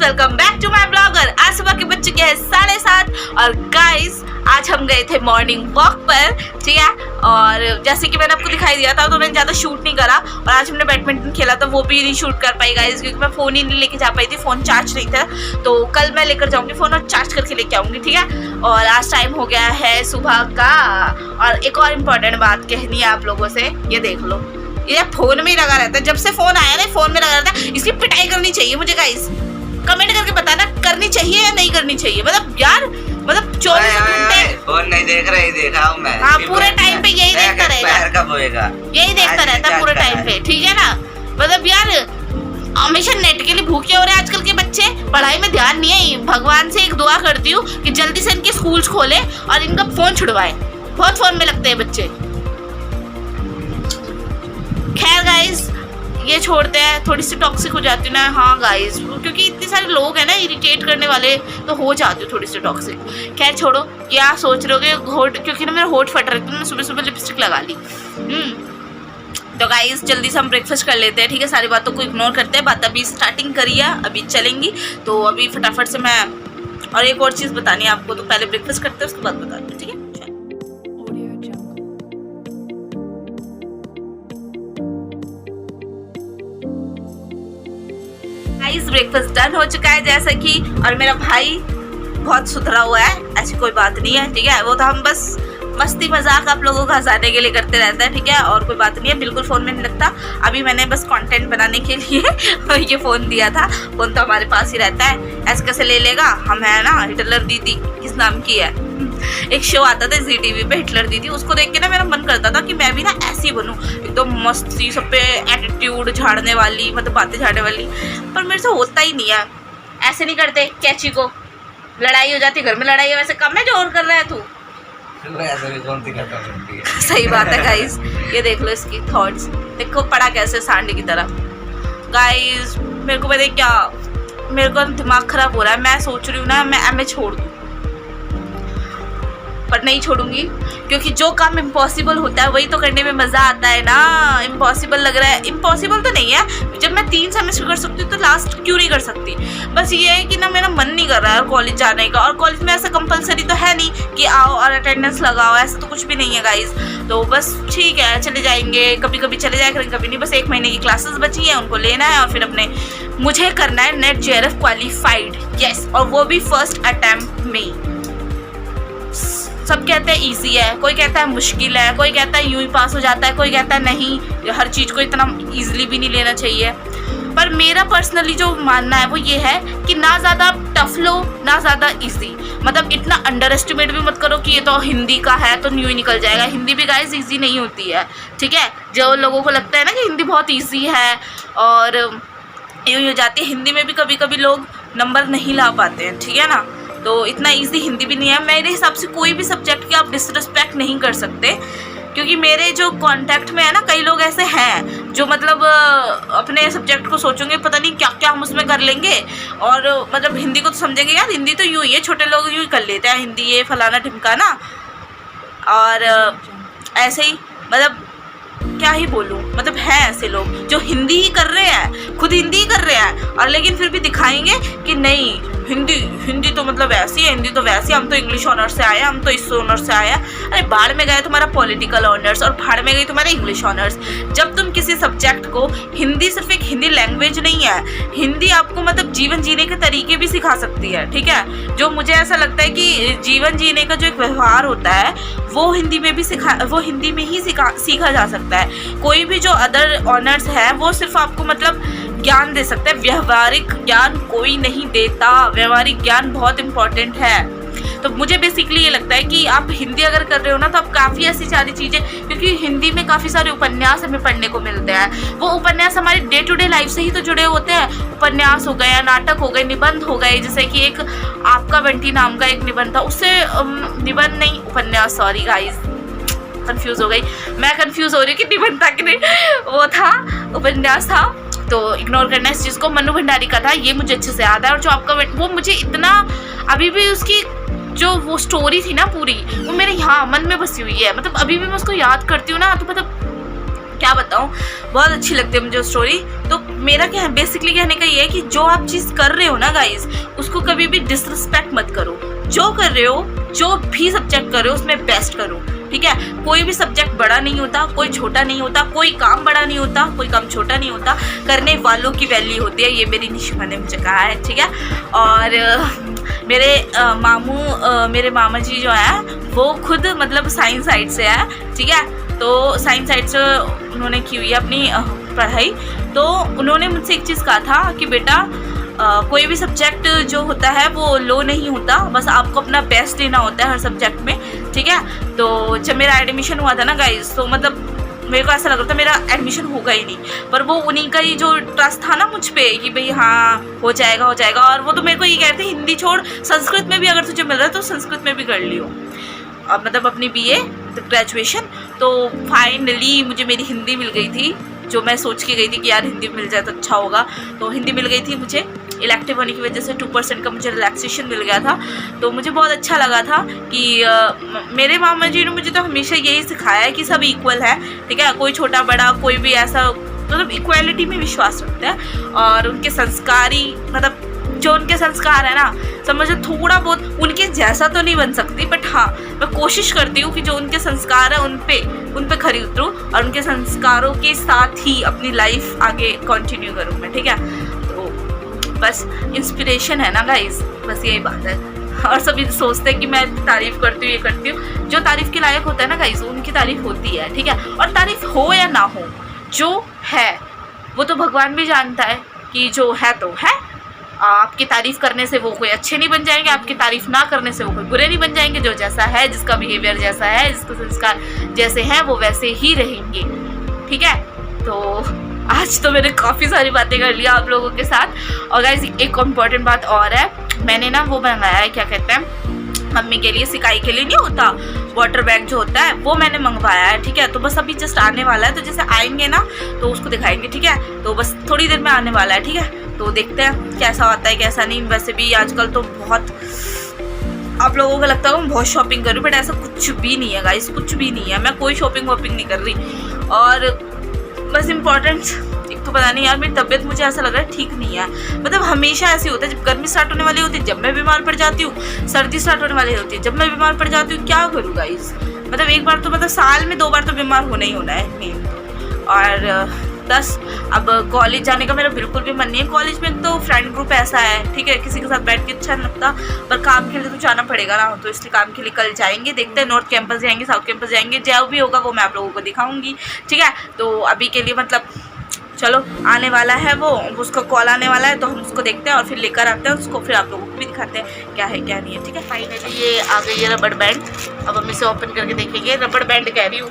Welcome back to my blogger. आज सुबह के बज चुके हैं 7:30 और गाइस आज हम गए थे मॉर्निंग वॉक पर, ठीक है। और जैसे कि मैंने आपको दिखाई दिया था तो मैंने ज़्यादा शूट नहीं करा और आज हमने बैडमिंटन खेला था, वो भी नहीं शूट कर पाई गाइस क्योंकि मैं फ़ोन ही नहीं लेके जा पाई थी, फ़ोन चार्ज नहीं था। तो कल मैं लेकर जाऊँगी फ़ोन और चार्ज करके लेके आऊँगी, ठीक है। और आज टाइम हो गया है सुबह का। और एक और इम्पॉर्टेंट बात कहनी है आप लोगों से, ये देख लो, ये फोन में ही लगा रहता है। जब से फोन आया ना फोन में लगा रहता है। इसकी पिटाई करनी चाहिए मुझे गाइस, कमेंट करके बताना करनी चाहिए या नहीं करनी चाहिए। मतलब यार, मतलब 24 घंटे फोन नहीं देख रहे, देखा हूं मैं। हाँ, पूरे टाइम पे यही देखता रहेगा, कब होएगा यही देखता रहता है पूरे टाइम पे, ठीक है ना। मतलब यार हमेशा नेट के लिए भूखे हो रहे हैं आजकल के बच्चे, पढ़ाई में ध्यान नहीं है। भगवान से एक दुआ करती हूँ कि जल्दी से इनके स्कूल खोले और इनका फोन छुड़वाए, बहुत फोन में लगते हैं बच्चे। खैर गाइस ये छोड़ते हैं, थोड़ी सी टॉक्सिक हो जाती हूँ ना, हाँ गाइस, क्योंकि इतने सारे लोग हैं ना इरिटेट करने वाले, तो हो जाती हूँ थोड़ी सी टॉक्सिक। खैर छोड़ो, क्या सोच रहे हो होठ, क्योंकि ना मेरा होठ फट रहा है, मैंने सुबह सुबह लिपस्टिक लगा ली। तो गाइस जल्दी से हम ब्रेकफास्ट कर लेते हैं, ठीक है। सारी बातों को इग्नोर करते हैं, बात अभी स्टार्टिंग करी है, अभी चलेंगी। तो अभी फटाफट से मैं और एक और चीज़ बतानी है आपको, तो पहले ब्रेकफास्ट करते हैं उसके बाद बताते हैं, ठीक है। ब्रेकफास्ट डन हो चुका है जैसा कि, और मेरा भाई बहुत सुधरा हुआ है, ऐसी कोई बात नहीं है, ठीक है। वो तो हम बस मस्ती मजाक आप लोगों को हंसाने के लिए करते रहते हैं, ठीक है, और कोई बात नहीं है, बिल्कुल फ़ोन में नहीं लगता। अभी मैंने बस कंटेंट बनाने के लिए ये फ़ोन दिया था, फ़ोन तो हमारे पास ही रहता है, ऐसे कैसे ले लेगा। हम है ना हिटलर दीदी, किस नाम की है, एक शो आता था जी टीवी पे हिटलर दीदी, उसको देख के ना मेरा मन करता था कि मैं भी ना ऐसी बनूं, एकदम मस्ती, सब पे एटीट्यूड झाड़ने वाली, मतलब बातें झाड़ने वाली। पर मेरे से होता ही नहीं है, ऐसे नहीं करते। कैची को लड़ाई हो जाती, घर में लड़ाई है, वैसे कम है जो और कर रहा है तू। सही बात है गाइस, ये देख लो इसकी थॉट्स, देखो पड़ा कैसे सांडे की तरह। गाइस मेरे को पता है क्या, मेरे को दिमाग खराब हो रहा है। मैं सोच रही हूँ ना मैं एमए छोड़ दूँ, पर नहीं छोड़ूंगी क्योंकि जो काम इम्पॉसिबल होता है वही तो करने में मज़ा आता है ना। इम्पॉसिबल लग रहा है, इम्पॉसिबल तो नहीं है, जब मैं 3 सेमेस्टर कर सकती हूँ तो लास्ट क्यों नहीं कर सकती। बस ये है कि ना मेरा मन नहीं कर रहा है कॉलेज जाने का, और कॉलेज में ऐसा कंपलसरी तो है नहीं कि आओ और अटेंडेंस लगाओ, ऐसा तो कुछ भी नहीं है गाइज। तो बस ठीक है, चले जाएंगे, कभी कभी चले जाया करेंगे, कभी नहीं। बस 1 महीने की क्लासेस बची हैं, उनको लेना है और फिर अपने मुझे करना है नेट JRF क्वालिफाइड, यस, और वो भी फर्स्ट अटैम्प्ट में। सब कहते हैं इजी है, कोई कहता है मुश्किल है, कोई कहता है यूं ही पास हो जाता है, कोई कहता है नहीं हर चीज़ को इतना इजीली भी नहीं लेना चाहिए। पर मेरा पर्सनली जो मानना है वो ये है कि ना ज़्यादा टफ लो ना ज़्यादा इजी, मतलब इतना अंडर एस्टिमेट भी मत करो कि ये तो हिंदी का है तो यूँ ही निकल जाएगा। हिंदी भी गाइस ईजी नहीं होती है, ठीक है। जो लोगों को लगता है ना कि हिंदी बहुत ईजी है और यूँ हो जाती है, हिंदी में भी कभी कभी लोग नंबर नहीं ला पाते हैं, ठीक है ना। तो इतना इजी हिंदी भी नहीं है। मेरे हिसाब से कोई भी सब्जेक्ट की आप डिसरिस्पेक्ट नहीं कर सकते, क्योंकि मेरे जो कांटेक्ट में है ना कई लोग ऐसे हैं जो मतलब अपने सब्जेक्ट को सोचेंगे पता नहीं क्या क्या हम उसमें कर लेंगे, और मतलब हिंदी को तो समझेंगे यार हिंदी तो यूँ ही है, छोटे लोग यूँ ही कर लेते हैं हिंदी, ये फलाना ढिमकाना। और ऐसे ही मतलब क्या ही बोलूँ, मतलब है ऐसे लोग जो हिंदी ही कर रहे हैं, खुद हिंदी ही कर रहे हैं, और लेकिन फिर भी दिखाएंगे कि नहीं हिंदी तो मतलब ऐसी है, हिंदी तो वैसी, हम तो इंग्लिश ऑनर्स से आए, हम तो इस ऑनर्स से आए। अरे बाढ़ में गए तुम्हारा पॉलिटिकल ऑनर्स और भाड़ में गई तुम्हारा इंग्लिश ऑनर्स। जब तुम किसी सब्जेक्ट को, हिंदी सिर्फ एक हिंदी लैंग्वेज नहीं है, हिंदी आपको मतलब जीवन जीने के तरीके भी सिखा सकती है, ठीक है। जो मुझे ऐसा लगता है कि जीवन जीने का जो एक व्यवहार होता है वो हिंदी में ही सीखा जा सकता है। कोई भी जो अदर ऑनर्स है वो सिर्फ आपको मतलब ज्ञान दे सकता है, व्यवहारिक ज्ञान कोई नहीं देता। व्यवहारिक ज्ञान बहुत इंपॉर्टेंट है। तो मुझे बेसिकली ये लगता है कि आप हिंदी अगर कर रहे हो ना तो आप काफ़ी ऐसी सारी चीज़ें, क्योंकि हिंदी में काफ़ी सारे उपन्यास हमें पढ़ने को मिलते हैं, वो उपन्यास हमारे डे टू डे लाइफ से ही तो जुड़े होते हैं। उपन्यास हो गए, नाटक हो गए, निबंध हो गए, जैसे कि एक आपका बंटी नाम का एक निबंध था, उससे निबंध नहीं उपन्यास, सॉरी गाइज कंफ्यूज हो गई मैं, कंफ्यूज हो रही हूँ कि निबंध था कि नहीं, वो था उपन्यास था, तो इग्नोर करना इस चीज़ को। मन्नू भंडारी का था, ये मुझे अच्छे से याद है। और जो आपका वो मुझे इतना अभी भी उसकी जो वो स्टोरी थी ना पूरी, वो मेरे यहाँ मन में बसी हुई है, मतलब अभी भी मैं उसको याद करती हूँ ना तो मतलब क्या बताऊँ, बहुत अच्छी लगती है मुझे स्टोरी। तो मेरा क्या है, बेसिकली कहने का ये है कि जो आप चीज़ कर रहे हो ना गाइज, उसको कभी भी डिसरिस्पेक्ट मत करो। जो कर रहे हो, जो भी सब्जेक्ट कर रहे हो, उसमें बेस्ट करो, ठीक है। कोई भी सब्जेक्ट बड़ा नहीं होता, कोई छोटा नहीं होता, कोई काम बड़ा नहीं होता, कोई काम छोटा नहीं होता, करने वालों की वैल्यू होती है। ये मेरी निशिमा ने मुझे कहा है, ठीक है। और मेरे मेरे मामा जी जो है वो खुद मतलब साइंस साइड से है, ठीक है। तो साइंस साइड से उन्होंने की हुई है अपनी पढ़ाई। तो उन्होंने मुझसे एक चीज़ कहा था कि बेटा कोई भी सब्जेक्ट जो होता है वो लो नहीं होता, बस आपको अपना बेस्ट देना होता है हर सब्जेक्ट में, ठीक है। तो जब मेरा एडमिशन हुआ था ना गाइस, तो मतलब मेरे को ऐसा लग रहा था मेरा एडमिशन होगा ही नहीं, पर वो उन्हीं का ही जो ट्रस्ट था ना मुझ पे कि भाई हाँ हो जाएगा हो जाएगा। और वो तो मेरे को ये कहते हैं हिंदी छोड़, संस्कृत में भी अगर तुझे मिल रहा है तो संस्कृत में भी कर लियो, अब मतलब अपनी BA ग्रेजुएशन। तो फाइनली मुझे मेरी हिंदी मिल गई थी, जो मैं सोच के गई थी कि यार हिंदी मिल जाए तो अच्छा होगा। तो हिंदी मिल गई थी मुझे, इलेक्टिव होने की वजह से 2% का मुझे रिलैक्सेशन मिल गया था। तो मुझे बहुत अच्छा लगा था कि मेरे मामा जी ने मुझे तो हमेशा यही सिखाया है कि सब इक्वल है, ठीक है। कोई छोटा बड़ा कोई भी ऐसा, मतलब इक्वालिटी में विश्वास रखता है। और उनके संस्कारी, मतलब जो उनके संस्कार है ना, समझो थोड़ा बहुत उनके जैसा तो नहीं बन सकती, बट हाँ मैं कोशिश करती हूँ कि जो उनके संस्कार है उन पे खरी उतरूँ और उनके संस्कारों के साथ ही अपनी लाइफ आगे कंटिन्यू करूँ मैं, ठीक है। तो बस इंस्पिरेशन है ना गाइस, बस यही बात है। और सभी सोचते हैं कि मैं तारीफ़ करती हूँ, ये करती हूँ। जो तारीफ़ के लायक होता है ना गाइस, उनकी तारीफ़ होती है, ठीक है। और तारीफ़ हो या ना हो, जो है वो तो भगवान भी जानता है कि जो है तो है। आपकी तारीफ़ करने से वो कोई अच्छे नहीं बन जाएंगे, आपकी तारीफ़ ना करने से वो कोई बुरे नहीं बन जाएंगे। जो जैसा है, जिसका बिहेवियर जैसा है, जिसके संस्कार जैसे हैं, वो वैसे ही रहेंगे, ठीक है। तो आज तो मैंने काफ़ी सारी बातें कर लिया आप लोगों के साथ। और गाइस एक इम्पॉर्टेंट बात और है, मैंने ना वो मंगाया है, क्या कहते हैं, मम्मी के लिए सिकाई के लिए नहीं होता वाटर बैग जो होता है, वो मैंने मंगवाया है, ठीक है। तो बस अभी जस्ट आने वाला है, तो जैसे आएंगे ना तो उसको दिखाएंगे, ठीक है। तो बस थोड़ी देर में आने वाला है, ठीक है। तो देखते हैं कैसा होता है कैसा नहीं। वैसे भी आजकल तो बहुत, आप लोगों को लगता है मैं बहुत शॉपिंग कर रही हूँ, बट ऐसा कुछ भी नहीं है गाइस, कुछ भी नहीं है। मैं कोई शॉपिंग वॉपिंग नहीं कर रही। और बस इम्पॉर्टेंट, एक तो पता नहीं यार मेरी तबीयत मुझे ऐसा लग रहा है ठीक नहीं है। मतलब हमेशा ऐसी होता है, जब गर्मी स्टार्ट होने वाली होती है जब मैं बीमार पड़ जाती हूँ, सर्दी स्टार्ट होने वाली होती है जब मैं बीमार पड़ जाती हूँ। क्या करूँ गाइस, मतलब एक बार तो, मतलब साल में 2 बार तो बीमार होना ही होना है मेन तो। और बस अब कॉलेज जाने का मेरा बिल्कुल भी मन नहीं है। कॉलेज में तो फ्रेंड ग्रुप ऐसा है, ठीक है, किसी के साथ बैठ के अच्छा नहीं लगता, पर काम के लिए तो जाना पड़ेगा ना, तो इसलिए काम के लिए कल जाएंगे। देखते हैं नॉर्थ कैंपस जाएंगे, साउथ कैंपस जाएंगे, जो भी होगा वो मैं आप लोगों को दिखाऊंगी, ठीक है। तो अभी के लिए मतलब चलो आने वाला है वो, उसका कॉल आने वाला है, तो हम उसको देखते हैं और फिर लेकर आते हैं उसको, फिर आप लोगों को भी दिखाते हैं क्या है क्या नहीं है, ठीक है। फाइनली ये आ गई है रबड़ बैंड। अब हम इसे ओपन करके देखेंगे। रबड़ बैंड कह रही हूँ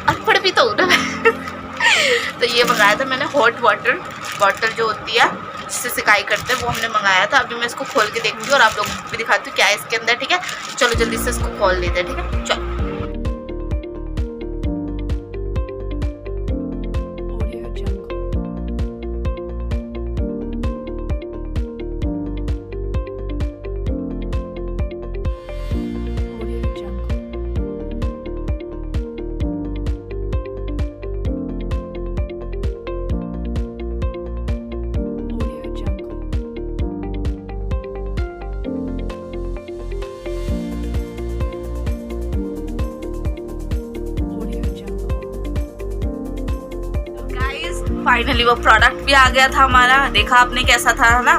अनपढ़ भी तो ना तो ये मंगाया था मैंने, हॉट वाटर बॉटल जो होती है जिससे सिकाई करते हैं, वो हमने मंगाया था। अभी मैं इसको खोल के देखती हूँ और आप लोगों को भी दिखाती हूँ क्या है इसके अंदर, ठीक है। चलो जल्दी से इसको खोल लेते हैं, ठीक है, चलो। फाइनली वो प्रोडक्ट भी आ गया था हमारा, देखा आपने कैसा था ना।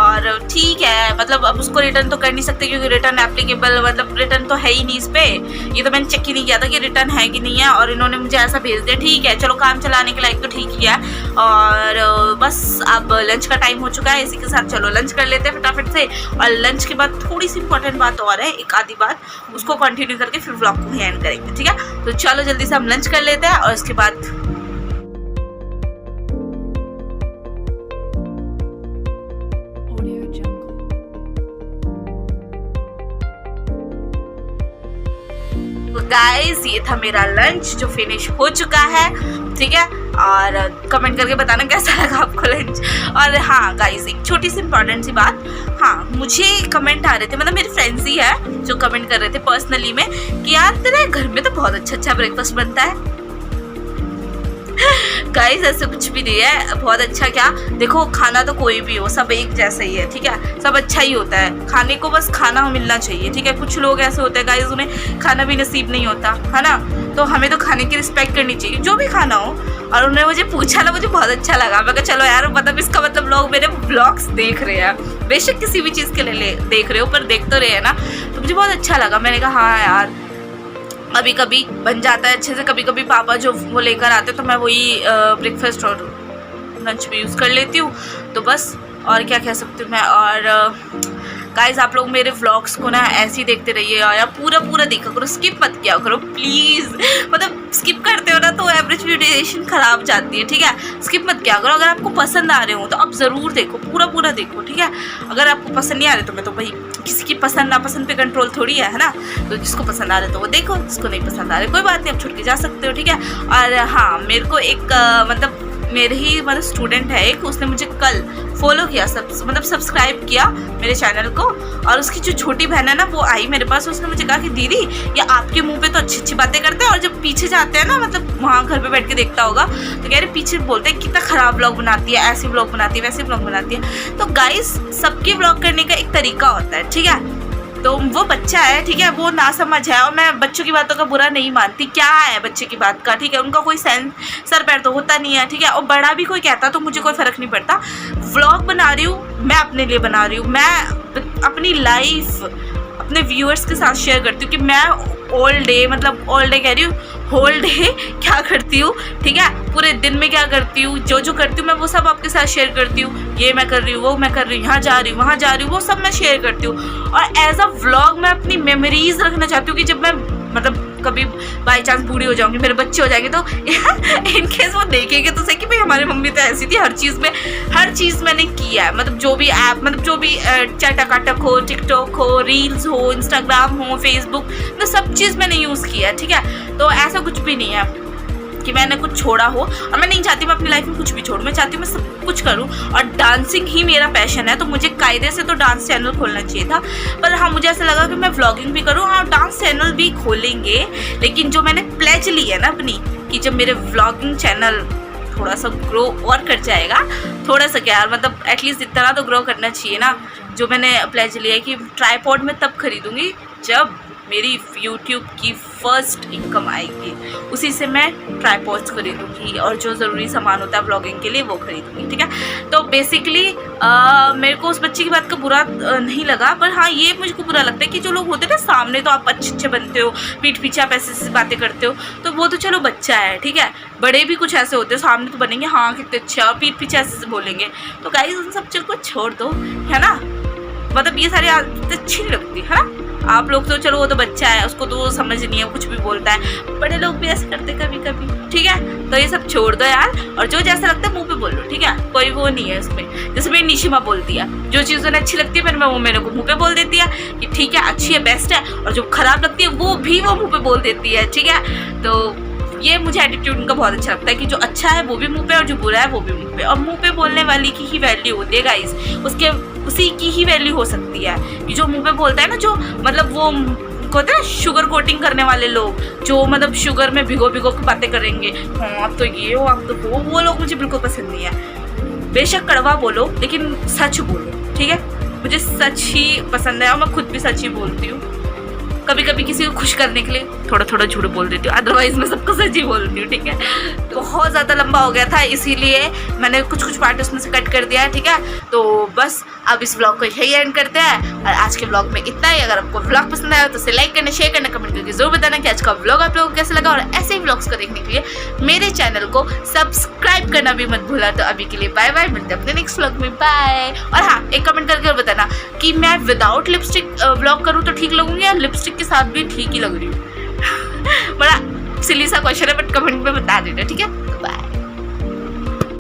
और ठीक है, मतलब अब उसको रिटर्न तो कर नहीं सकते क्योंकि रिटर्न एप्लीकेबल, मतलब रिटर्न तो है ही नहीं इस पर। ये तो मैंने चेक ही नहीं किया था कि रिटर्न है कि नहीं है, और इन्होंने मुझे ऐसा भेज दिया। ठीक है चलो, काम चलाने के लायक तो ठीक ही है। और बस अब लंच का टाइम हो चुका है, इसी के साथ चलो लंच कर लेते हैं फटाफट से। और लंच के बाद थोड़ी सी इंपॉर्टेंट बात और है, एक आधी बात, उसको कंटिन्यू करके फिर व्लॉग को ही एंड करेंगे, ठीक है। तो चलो जल्दी से हम लंच कर लेते हैं और उसके बाद गाइस ये था मेरा लंच जो फिनिश हो चुका है, ठीक है। और कमेंट करके बताना कैसा लगा आपको लंच। और हाँ गाइस, एक छोटी सी इंपॉर्टेंट सी बात, हाँ मुझे कमेंट आ रहे थे, मतलब मेरे फ्रेंड्स ही है जो कमेंट कर रहे थे पर्सनली में कि यार तेरे घर में तो बहुत अच्छा अच्छा ब्रेकफास्ट बनता है। गाइस ऐसे कुछ भी नहीं है, बहुत अच्छा। क्या देखो, खाना तो कोई भी हो, सब एक जैसा ही है, ठीक है, सब अच्छा ही होता है। खाने को बस खाना मिलना चाहिए, ठीक है। कुछ लोग ऐसे होते हैं गाइस, उन्हें खाना भी नसीब नहीं होता है ना, तो हमें तो खाने की रिस्पेक्ट करनी चाहिए, जो भी खाना हो। और उन्होंने मुझे पूछा ना, मुझे बहुत अच्छा लगा। मैं कहा चलो यार, मतलब इसका मतलब लोग मेरे व्लॉग्स देख रहे हैं, बेशक किसी भी चीज़ के लिए देख रहे हो, पर देख तो रहे हैं ना, तो मुझे बहुत अच्छा लगा। मैंने कहा हाँ यार, कभी कभी बन जाता है अच्छे से। कभी कभी पापा जो वो लेकर आते तो मैं वही ब्रेकफास्ट और लंच में यूज़ कर लेती हूँ, तो बस। और क्या कह सकती हूँ मैं। और गाइस आप लोग मेरे व्लॉग्स को ना ऐसे ही देखते रहिए यार, पूरा देखा करो, स्किप मत किया करो प्लीज़। मतलब स्किप करते हो ना तो एवरेज ड्यूरेशन ख़राब जाती है, ठीक है। स्किप मत किया करो। अगर आपको पसंद आ रहे हो तो आप ज़रूर देखो, पूरा देखो, ठीक है। अगर आपको पसंद नहीं आ रहे तो मैं तो भाई किसी की पसंद नापसंद पे कंट्रोल थोड़ी है ना, तो जिसको पसंद आ रहे तो वो देखो, जिसको नहीं पसंद आ रहे कोई बात नहीं, आप छुट के जा सकते हो, ठीक है। और हाँ, मेरे को एक मतलब मेरे ही मतलब स्टूडेंट है एक, उसने मुझे कल फॉलो किया, मतलब सब्सक्राइब किया मेरे चैनल को। और उसकी जो छोटी बहन है ना, वो आई मेरे पास, उसने मुझे कहा कि दीदी ये आपके मुंह पे तो अच्छी अच्छी बातें करते हैं, और जब पीछे जाते हैं ना, मतलब वहाँ घर पे बैठ के देखता होगा तो कह रहे पीछे बोलते हैं कितना ख़राब व्लॉग बनाती है, ऐसे व्लॉग बनाती है, वैसे व्लॉग बनाती है। तो गाइस सबके व्लॉग करने का एक तरीका होता है, ठीक है। तो वो बच्चा है, ठीक है, वो ना समझ है, और मैं बच्चों की बातों का बुरा नहीं मानती। क्या है बच्चे की बात का, ठीक है, उनका कोई सर पैर तो होता नहीं है, ठीक है। और बड़ा भी कोई कहता तो मुझे कोई फ़र्क नहीं पड़ता। व्लॉग बना रही हूँ मैं, अपने लिए बना रही हूँ, मैं अपनी लाइफ अपने व्यूअर्स के साथ शेयर करती हूँ कि मैं ऑल डे, मतलब ऑल डे कह रही हूँ, होल डे क्या करती हूँ, ठीक है, पूरे दिन में क्या करती हूँ, जो करती हूँ मैं वो सब आपके साथ शेयर करती हूँ। ये मैं कर रही हूँ, वो मैं कर रही हूँ, यहाँ जा रही हूँ, वहाँ जा रही हूँ, वो सब मैं शेयर करती हूँ। और एज अ व्लॉग मैं अपनी मेमोरीज रखना चाहती हूँ कि जब मैं मतलब कभी बाई चांस बूढ़ी हो जाऊंगी, मेरे बच्चे हो जाएंगे, तो इनकेस वो देखेंगे तो सही कि भाई हमारी मम्मी तो ऐसी थी, हर चीज़ मैंने किया है। मतलब जो भी ऐप, मतलब जो भी चाहे टकाटक हो, टिकटॉक हो, रील्स हो, इंस्टाग्राम हो, फेसबुक, तो सब चीज़ मैंने यूज़ किया है, ठीक है। तो ऐसा कुछ भी नहीं है कि मैंने कुछ छोड़ा हो, और मैं नहीं चाहती मैं अपनी लाइफ में कुछ भी छोड़ूं, मैं चाहती हूँ मैं सब कुछ करूँ। और डांसिंग ही मेरा पैशन है, तो मुझे कायदे से तो डांस चैनल खोलना चाहिए था, पर हाँ मुझे ऐसा लगा कि मैं व्लॉगिंग भी करूँ, हाँ डांस चैनल भी खोलेंगे। लेकिन जो मैंने प्लेज ली है ना अपनी, कि जब मेरे व्लॉगिंग चैनल थोड़ा सा ग्रो और कर जाएगा, थोड़ा सा क्या यार, मतलब एटलीस्ट इतना तो ग्रो करना चाहिए ना। जो मैंने प्लेज लिया है कि ट्राईपॉड में तब खरीदूँगी जब मेरी यूट्यूब की फर्स्ट इनकम आएगी, उसी से मैं ट्राईपॉड्स खरीदूँगी, और जो ज़रूरी सामान होता है व्लॉगिंग के लिए वो खरीदूँगी, ठीक है। तो बेसिकली मेरे को उस बच्चे की बात का बुरा नहीं लगा, पर हाँ ये मुझको बुरा लगता है कि जो लोग होते हैं ना, सामने तो आप अच्छे बनते हो, पीठ पीछे आप ऐसे बातें करते हो, तो वो तो चलो बच्चा है, ठीक है। बड़े भी कुछ ऐसे होते हैं, सामने तो बनेंगे हाँ कितने अच्छा, पीठ पीछे ऐसे बोलेंगे। तो गाइस उन सब चीज़ को छोड़ दो, है ना। मतलब ये सारी आदतें अच्छी नहीं लगती, है ना। आप लोग तो चलो वो तो बच्चा है, उसको तो समझ नहीं है, कुछ भी बोलता है, बड़े लोग भी ऐसे करते कभी कभी, ठीक है। तो ये सब छोड़ दो यार, और जो जैसा लगता है मुंह पे बोलो, ठीक है, कोई वो नहीं है इसमें। जैसे मेरी निशिमा बोलती है, जो चीज़ उन्हें अच्छी लगती है फिर वो मेरे को मुँह पे बोल देती है कि ठीक है अच्छी है, बेस्ट है, और जो खराब लगती है वो भी वो मुँह पे बोल देती है, ठीक है। तो ये मुझे एटीट्यूड उनका बहुत अच्छा लगता है कि जो अच्छा है वो भी मुँह पे, और जो बुरा है वो भी मुँह पे। और मुँह पे बोलने वाली की ही वैल्यू होती है गाइस, उसी की ही वैल्यू हो सकती है। कि जो मुंह पे बोलता है ना, जो मतलब वो होता है शुगर कोटिंग करने वाले लोग, जो मतलब शुगर में भिगो के बातें करेंगे, हाँ आप तो ये हो, आप तो वो लोग मुझे बिल्कुल पसंद नहीं है। बेशक कड़वा बोलो लेकिन सच बोलो, ठीक है। मुझे सच ही पसंद है, और मैं खुद भी सच ही बोलती हूँ। कभी कभी किसी को खुश करने के लिए थोड़ा झूठ बोल देती हूँ, अदरवाइज मैं सबको सच ही बोलती हूँ, ठीक है। तो बहुत ज़्यादा लंबा हो गया था, इसीलिए मैंने कुछ पार्ट उसमें से कट कर दिया है, ठीक है। तो बस अब इस ब्लॉग को यही एंड करते हैं, और आज के ब्लॉग में इतना ही। अगर आपको ब्लॉग पसंद आया तो उसे लाइक करना, शेयर करना, कमेंट करके जरूर बताना कि आज का ब्लॉग आप लोगों को कैसा लगा। और ऐसे ही ब्लॉग्स को देखने के लिए मेरे चैनल को सब्सक्राइब करना भी मत भूलना। तो अभी के लिए बाय बाय, मिलते हैं अपने नेक्स्ट ब्लॉग में, बाय। और हाँ एक कमेंट करके और बताना कि मैं विदाउट लिपस्टिक ब्लॉग करूँ तो ठीक लगूंगी, या लिपस्टिक के साथ भी ठीक ही लग रही हूँ। बड़ा सिली सा क्वेश्चन है, बट कमेंट में बता देना, ठीक है। बाय।